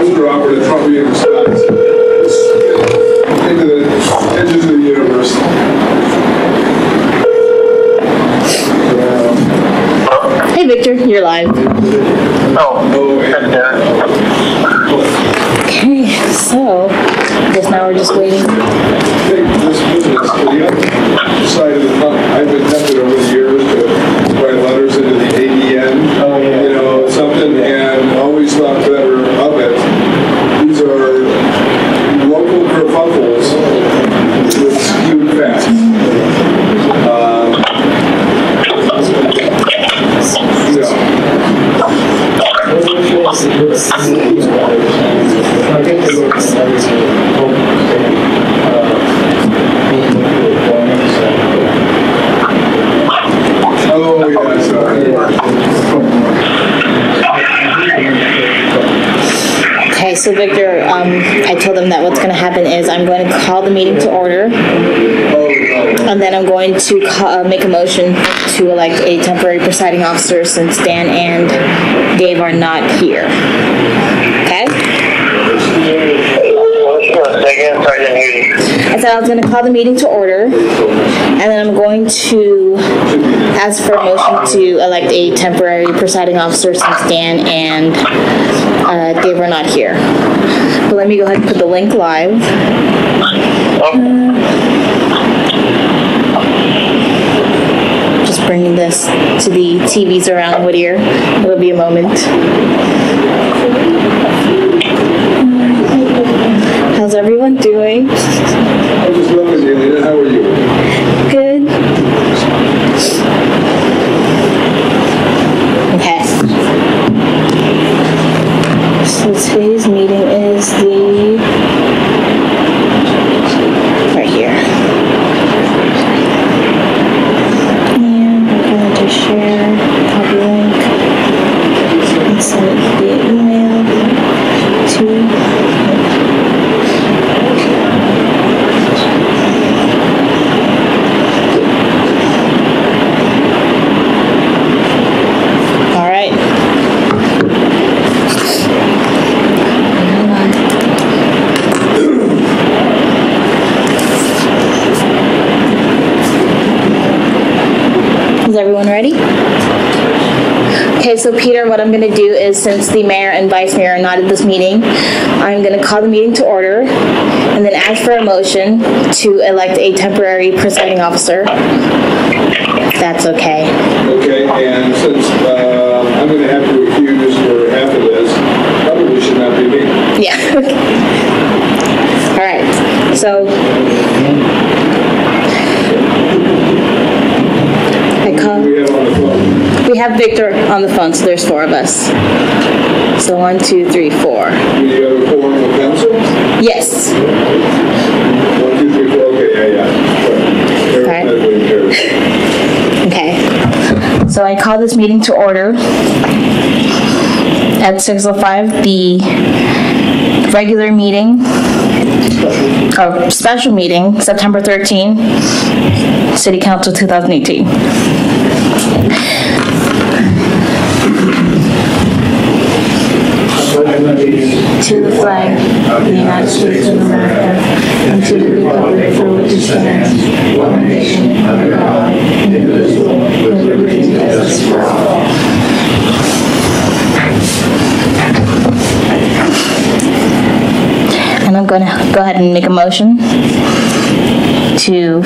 nose drop or the Trumpian response. Into the edges of the universe. Hey Victor, you're live. Okay, so I guess now we're just waiting. Take this business to the other side of the front. I've been tempted over the years to write letters into the ADN, you know, something, and always thought better of it. These are local kerfuffles with skewed facts. Okay, so Victor, I told them that what's going to happen is I'm going to call the meeting to order, and then I'm going to make a motion to elect a temporary presiding officer since Dan and Dave are not here. Okay? I said I was going to call the meeting to order, and then I'm going to ask for a motion to elect a temporary presiding officer since Dan and Dave are not here. But let me go ahead and put the link live. Just bringing this to the TVs around Whittier. It'll be a moment. How's everyone doing? I'm just loving you, Lena. How are you? Good. Okay. So today's meeting is right here. And we're going to share, copy link, and send it via email to everyone ready? Okay, so Peter, what I'm going to do is, since the mayor and vice mayor are not at this meeting, I'm going to call the meeting to order and then ask for a motion to elect a temporary presiding officer, if that's okay. Okay, and since I'm going to have to recuse for half of this, probably should not be me. Yeah, okay. All right, so we have Victor on the phone, so there's 4 of us. So 1, 2, 3, 4. Do you have a quorum of council? Yes. 1, 2, 3, 4. Okay, yeah. All right. Okay. So I call this meeting to order at 6:05. The regular meeting, or special meeting, September 13, City Council 2018. To the flag of the United States of America, and to the republic for which it stands, one nation, under God, indivisible, with liberty and justice for all. And I'm going to go ahead and make a motion to...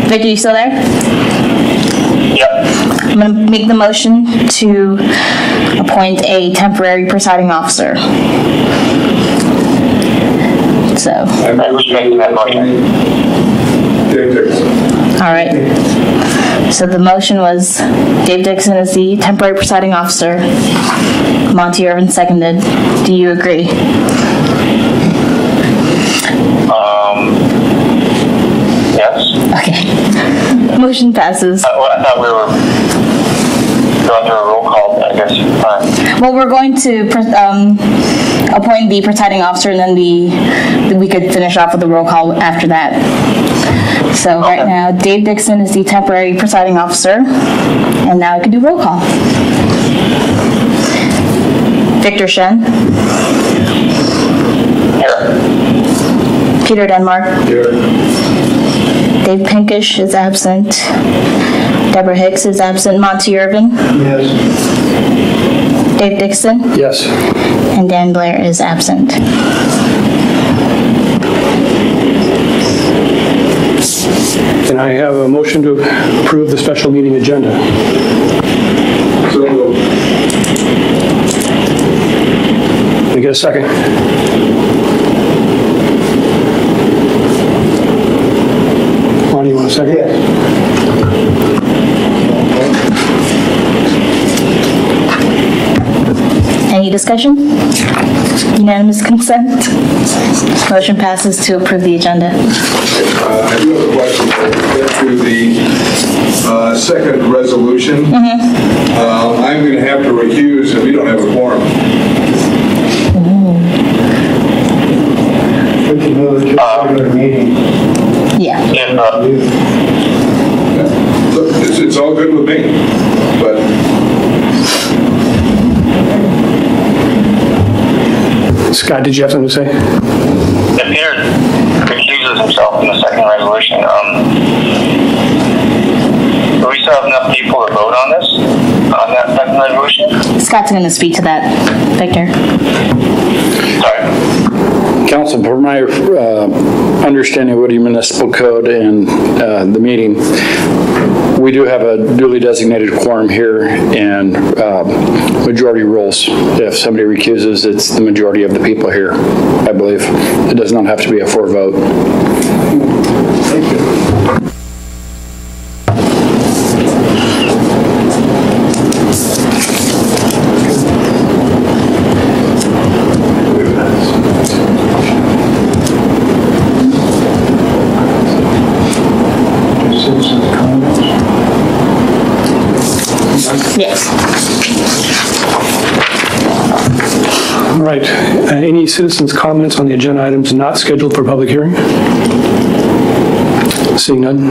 Victor, you still there? Yep. I'm going to make the motion to appoint a temporary presiding officer. So. I was making that motion. Dave Dixon. All right. So the motion was Dave Dixon is the temporary presiding officer. Monty Irvin seconded. Do you agree? Yes. Okay. Motion passes. I thought we were going through a roll call, I guess. Fine. Well, we're going to appoint the presiding officer, and then we could finish off with the roll call after that. So okay. Right now, Dave Dixon is the temporary presiding officer, and now I can do roll call. Victor Shen. Here. Peter Denmark. Here. Dave Pinkish is absent. Deborah Hicks is absent. Monty Irvin. Yes. Dave Dixon. Yes. And Dan Blair is absent. Can I have a motion to approve the special meeting agenda? So moved. Can I get a second? Lonnie, you want a second? Yes. Any discussion? Unanimous consent? Motion passes to approve the agenda. I do have a question. When we get to the second resolution, I'm going to have to recuse if we don't have a quorum. We can move to a regular meeting. Yeah. Look, it's all good with me, but Scott, did you have something to say? If Peter recuses himself in the second resolution, do we still have enough people to vote on this, on that second resolution? Scott's going to speak to that. Victor. Sorry. Council, per my understanding of Whittier Municipal Code and the meeting, we do have a duly designated quorum here and majority rules. If somebody recuses, it's the majority of the people here, I believe. It does not have to be a 4 vote. Thank you. Yes. All right. Any citizens' comments on the agenda items not scheduled for public hearing? Seeing none.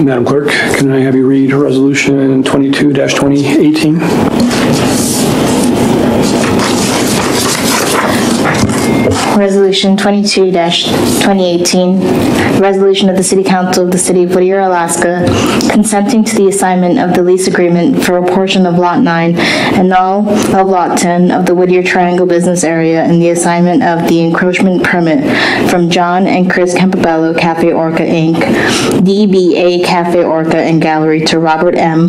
Madam Clerk, can I have you read Resolution 22-2018? Resolution 22-2018, resolution of the City Council of the City of Whittier, Alaska, consenting to the assignment of the lease agreement for a portion of Lot 9 and all of Lot 10 of the Whittier Triangle Business Area and the assignment of the encroachment permit from John and Chris Campobello Cafe Orca, Inc., DBA Cafe Orca and Gallery to Robert M.,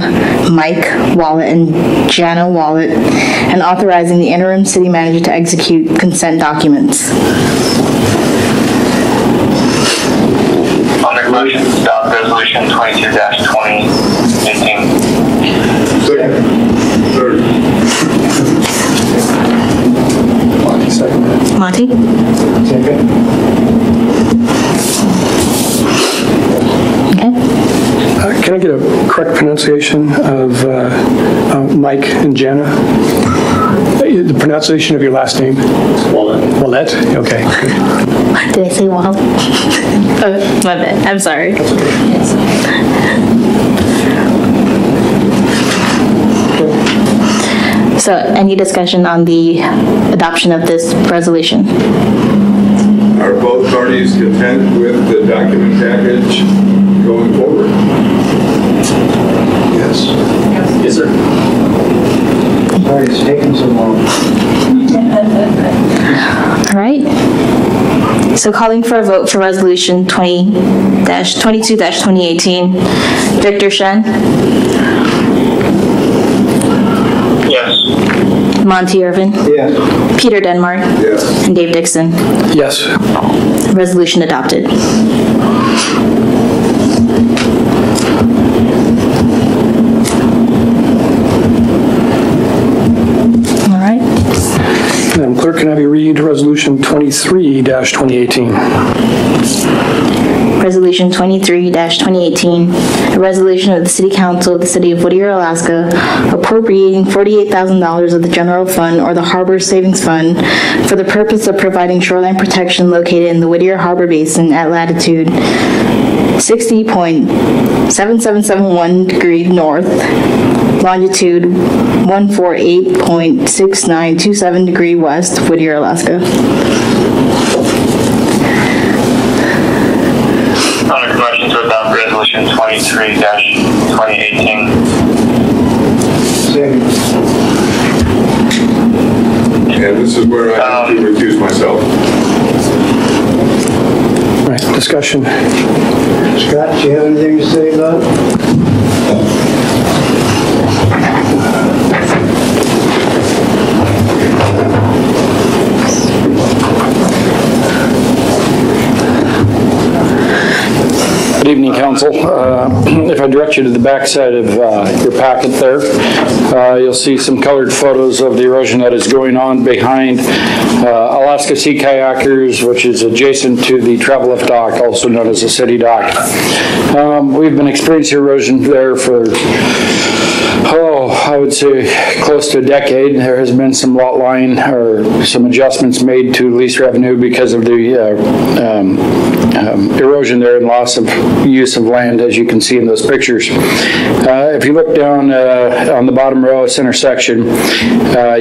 Mike Wallet, and Jana Wallet, and authorizing the interim city manager to execute consent documents. I'll make a motion to adopt resolution 22-2018. second, third. Monty, second. Monty? Second. Okay. Can I get a correct pronunciation of Mike and Jana? The pronunciation of your last name? Wallet. Wallet? Okay. Did I say Wall? Oh, my bad. I'm sorry. Yes. So, any discussion on the adoption of this resolution? Are both parties content with the document package going forward? Yes. Yes, sir. Sorry, it's taking so long. All right. So calling for a vote for resolution 22-2018. Victor Shen, Yes. Monty Irvin, Yes. Peter Denmark, Yes. and Dave Dixon. Yes. Resolution adopted. All right. Madam Clerk, can I have you read Resolution 23-2018? Resolution 23-2018, a resolution of the City Council of the City of Whittier, Alaska, appropriating $48,000 of the general fund or the Harbor Savings Fund for the purpose of providing shoreline protection located in the Whittier Harbor Basin at latitude 60.7771 degree north, longitude 148.6927 degree west, Whittier, Alaska. Other questions to adopt resolution 23-2018? And this is where I have to recuse myself. All right, discussion. Scott, do you have anything to say about it? Good evening, Council. If I direct you to the back side of your packet there, you'll see some colored photos of the erosion that is going on behind Alaska Sea Kayakers, which is adjacent to the travel lift dock, also known as the city dock. We've been experiencing erosion there for I would say close to a decade. There has been some lot line or some adjustments made to lease revenue because of the erosion there and loss of use of land, as you can see in those pictures. If you look down on the bottom row, center section,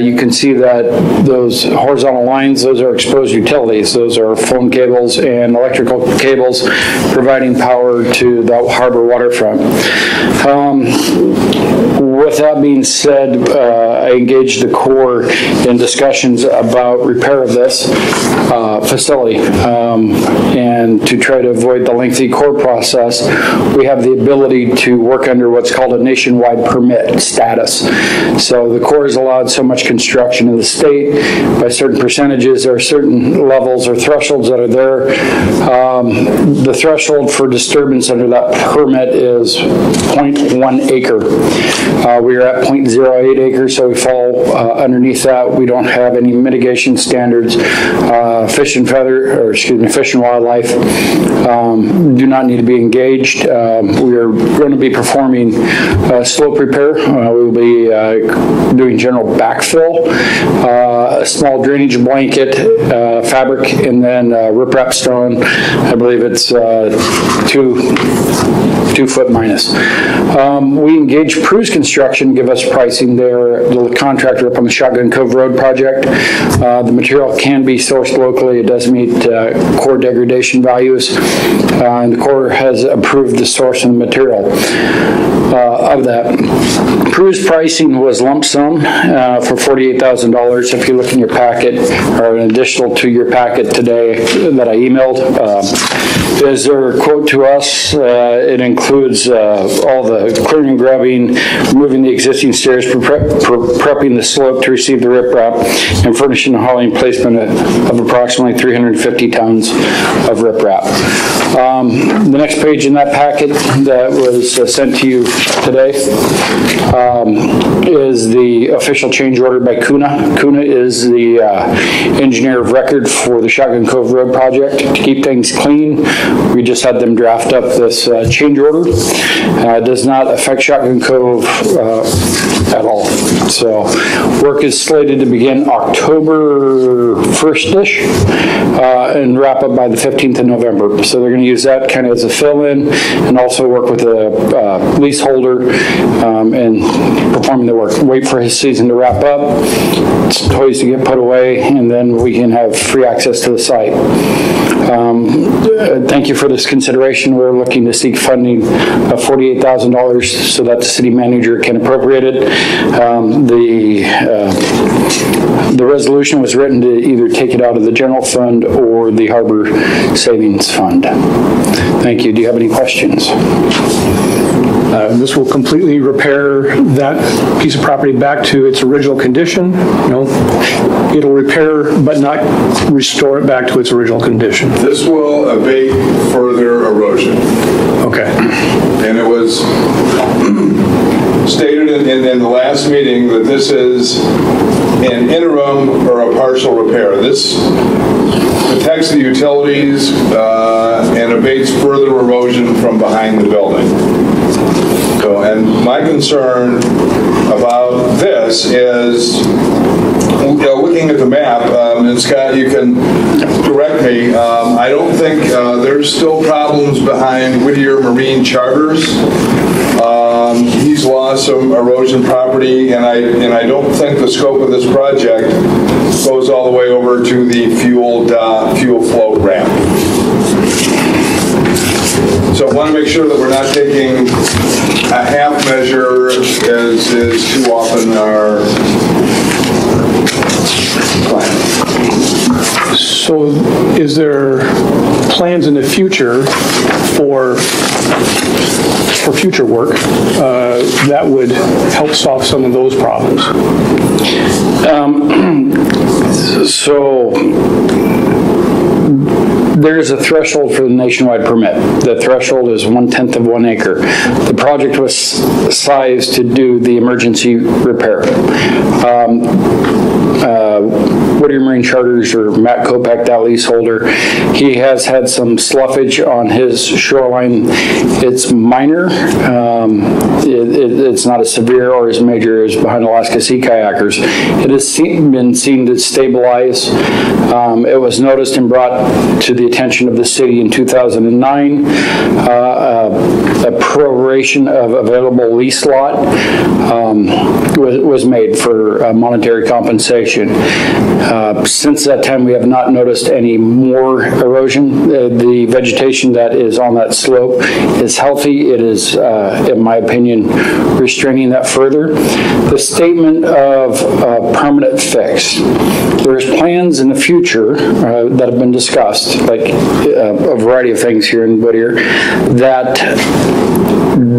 you can see that those horizontal lines, those are exposed utilities. Those are phone cables and electrical cables providing power to the harbor waterfront. With that being said, I engaged the Corps in discussions about repair of this facility, and to try to avoid the lengthy Corps process, we have the ability to work under what's called a nationwide permit status. So the Corps has allowed so much construction in the state by certain percentages. There are certain levels or thresholds that are there. The threshold for disturbance under that permit is 0.1 acre. We are at 0.08 acres, so we fall underneath that. We don't have any mitigation standards. Fish and Wildlife do not need to be engaged. We are going to be performing slope repair. We will be doing general backfill, a small drainage blanket, fabric, and then riprap stone. I believe it's 2 foot minus. We engaged Prue's Construction, give us pricing there, the contractor up on the Shotgun Cove Road project. The material can be sourced locally. It does meet Corps degradation values, and the Corps has approved the source and the material of that. Prue's pricing was lump sum for $48,000. If you look in your packet, or an additional to your packet today that I emailed, is their quote to us. It includes all the clearing and grubbing, removing the existing stairs, prepping the slope to receive the riprap, and furnishing and hauling placement of approximately 350 tons of riprap. The next page in that packet that was sent to you today is the official change order by Kuna. Kuna is the engineer of record for the Shotgun Cove Road project. To keep things clean, we just had them draft up this change order. It does not affect Shotgun Cove at all. So work is slated to begin October 1st-ish and wrap up by the 15th of November. So they're going to use that kind of as a fill-in and also work with the leaseholder and performing the work. Wait for his season to wrap up, toys to get put away, and then we can have free access to the site. Thank you for this consideration. We're looking to seek funding of $48,000 so that the city manager can appropriate it. The resolution was written to either take it out of the general fund or the harbor savings fund. Thank you. Do you have any questions? This will completely repair that piece of property back to its original condition. No, it'll repair but not restore it back to its original condition. This will abate further erosion. Okay. And it was stated in the last meeting that this is an interim or a partial repair. This protects the utilities and abates further erosion from behind the building. So, and my concern about this is, looking looking at the map, and Scott, you can correct me, I don't think there's still problems behind Whittier Marine Charters. He's lost some erosion property, and I don't think the scope of this project goes all the way over to the fuel float ramp. So I want to make sure that we're not taking a half measure, as is too often our plan. So is there plans in the future for future work that would help solve some of those problems? So there is a threshold for the nationwide permit. The threshold is 1/10 of 1 acre. The project was sized to do the emergency repair. Whittier Marine Charters, or Matt Kopak, that leaseholder, he has had some sloughage on his shoreline. It's minor. It's not as severe or as major as behind Alaska Sea Kayakers. It has been seen to stabilize. It was noticed and brought to the attention of the city in 2009. A proration of available lease lot was made for monetary compensation. Since that time, we have not noticed any more erosion. The vegetation that is on that slope is healthy. It is, in my opinion, restraining that further. The statement of permanent fix. There's plans in the future that have been discussed, like a variety of things here in Whittier, that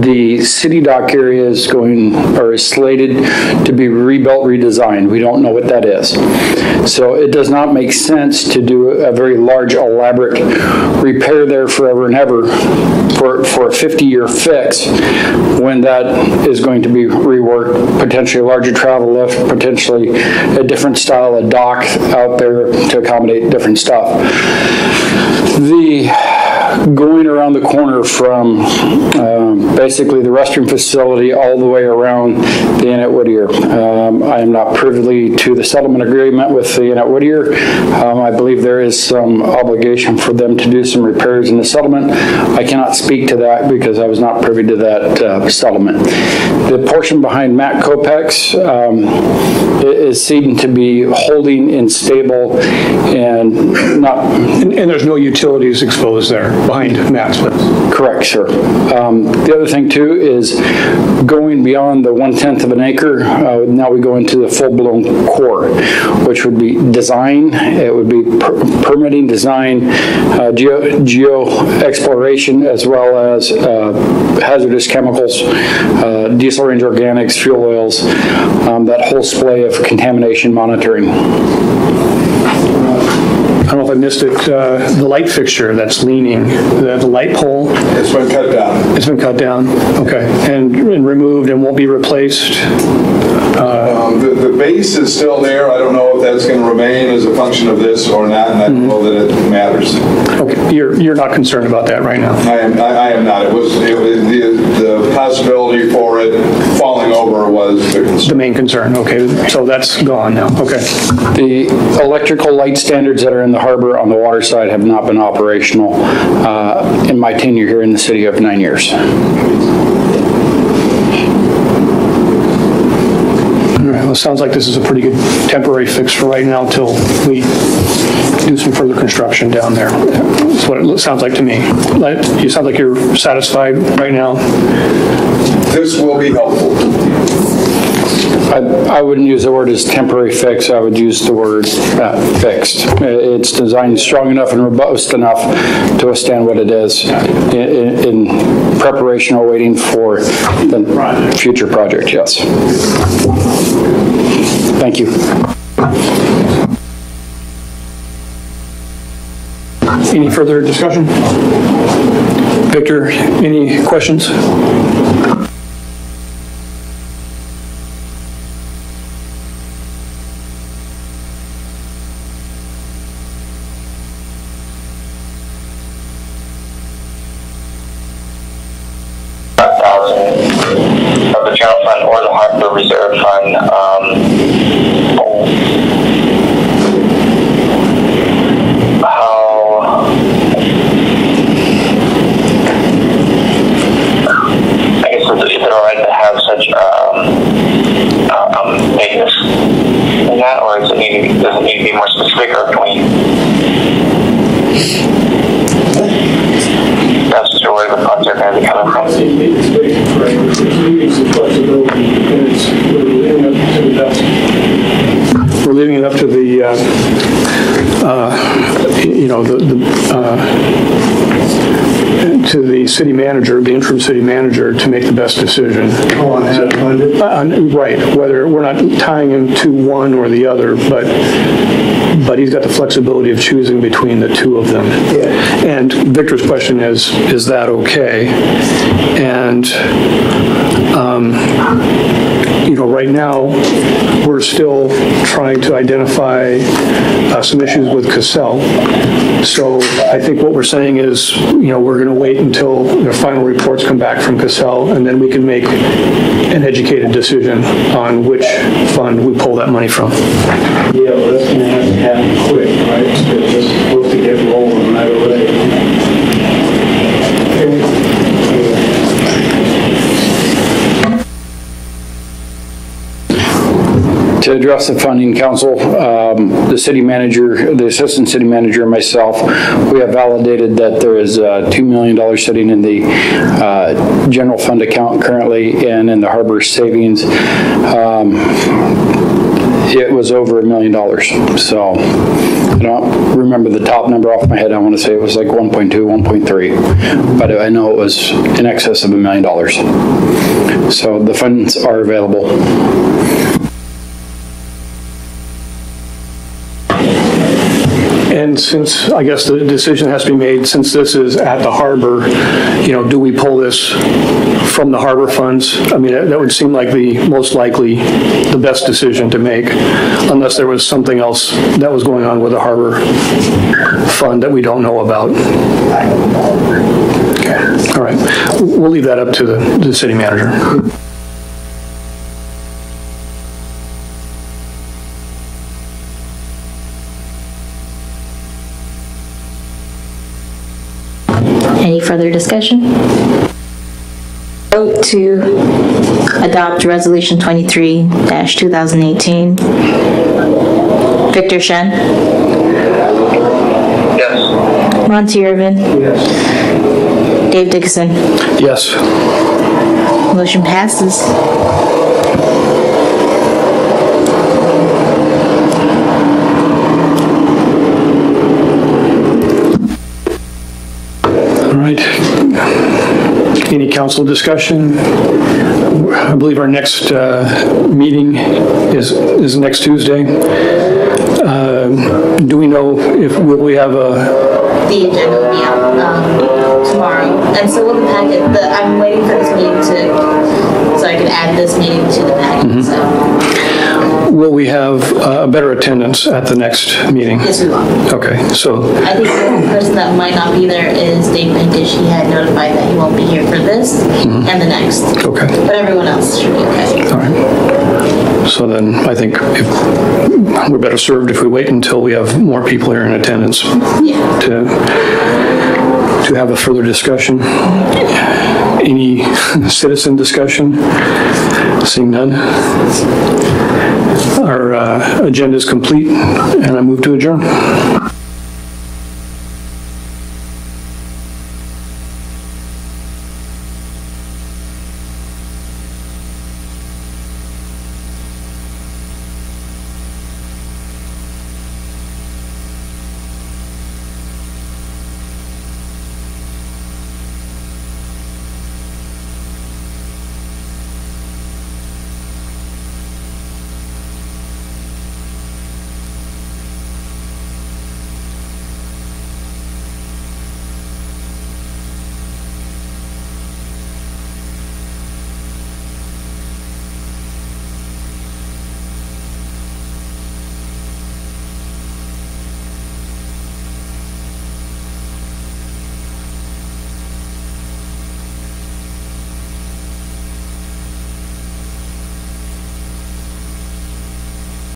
the city dock area is slated to be rebuilt, redesigned. We don't know what that is. So it does not make sense to do a very large, elaborate repair there forever and ever for a 50-year fix, when that is going to be reworked, potentially a larger travel lift, potentially a different style of dock out there to accommodate different stuff. Going around the corner from basically the restroom facility all the way around the Inn at Whittier. I am not privy to the settlement agreement with the Inn at Whittier. I believe there is some obligation for them to do some repairs in the settlement. I cannot speak to that because I was not privy to that settlement. The portion behind Matt Kopek's is seen to be holding and stable and not... And there's no utilities exposed there behind Matt's place? Correct, sir. The other thing too is going beyond the 1/10 of an acre, now we go into the full-blown core, which would be design, it would be permitting, design, geo exploration, as well as hazardous chemicals, diesel range organics, fuel oils, that whole splay of contamination monitoring. I don't know if I missed it, the light fixture that's leaning, the light pole. It's been cut down. It's been cut down, okay, and removed and won't be replaced. The base is still there. I don't know if that's going to remain as a function of this or not, and I don't know that it matters. Okay, you're not concerned about that right now? I am not. It was the possibility for it falling over was the concern. The main concern, okay, so that's gone now, okay. The electrical light standards that are in the harbor on the water side have not been operational in my tenure here in the city of 9 years. All right, well, it sounds like this is a pretty good temporary fix for right now until we do some further construction down there. That's what it sounds like to me. You sound like you're satisfied right now. This will be helpful. I wouldn't use the word as temporary fix. I would use the word fixed. It's designed strong enough and robust enough to withstand what it is in preparation or waiting for the future project, yes. Thank you. Any further discussion? Victor, any questions? Of the general fund or the harbor reserve fund. that, or does it need to be more specific, or can we? That's just where the funds are going to be coming from. We're leaving it up to the, to the city manager, the interim city manager, to make the best decision. Oh, on how to fund it? Right, whether we're not tying him to one or the other, but he's got the flexibility of choosing between the two of them. Yeah. And Victor's question is that okay? And, right now, we're still trying to identify some issues with Cassell. So I think what we're saying is, we're going to wait until the final reports come back from Cassell, and then we can make an educated decision on which fund we pull that money from. Yeah, well, that's going to have to happen quick, right? It's supposed to get rolling right away. To address the funding, council, the city manager, the assistant city manager, and myself, we have validated that there is $2 million sitting in the general fund account currently, and in the harbor savings, it was over $1 million. So I don't remember the top number off my head. I want to say it was like 1.2, 1.3, but I know it was in excess of $1 million. So the funds are available. And since, I guess the decision has to be made, since this is at the harbor, do we pull this from the harbor funds? I mean, that would seem like the most likely, the best decision to make, unless there was something else that was going on with the harbor fund that we don't know about. Okay, all right. We'll leave that up to the city manager. Any further discussion? Vote to adopt Resolution 23-2018. Victor Shen? Yes. Monty Irvin? Yes. Dave Dixon? Yes. Motion passes. All right. Any council discussion? I believe our next meeting is next Tuesday. Do we know if we have a? The agenda will be out tomorrow, and so will the packet. I'm waiting for this meeting so I can add this meeting to the packet. So. Will we have a better attendance at the next meeting? Yes, we will. Okay, so. I think the only person that might not be there is Dave Pinkish. He had notified that he won't be here for this and the next. Okay. But everyone else should be okay. All right. So then I think we're better served if we wait until we have more people here in attendance to have a further discussion. Any citizen discussion? Seeing none. Our agenda is complete, and I move to adjourn.